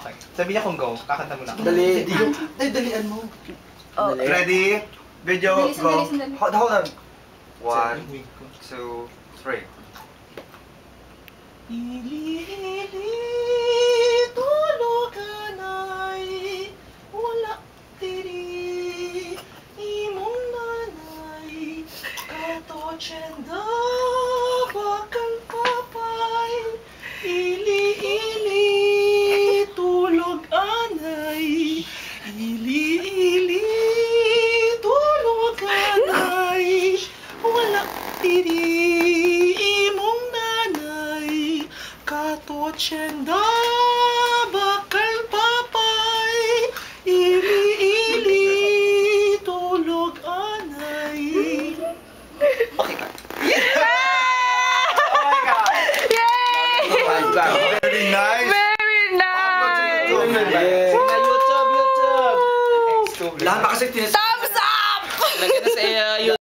Okay. Sabi niya kung go, kakanta mo lang. Dali. Ay, dalian mo. Oh. Ready? Video, go. Sandali. Hold on. 1, 2, 3. Ili-ili, tulog ka na'y wala diri, imong nanay, katotsenda, bakal papay, ili-ili, tulog anay, ili-ili, tulog anay, wala diri, imong nanay, katotsenda, bakal papay, ili-ili, tulog anay. Okay ka. Oh my God! Yay! Very nice! Very nice! YouTube! Lahat na kasi Thumbs up! Lagyan na sa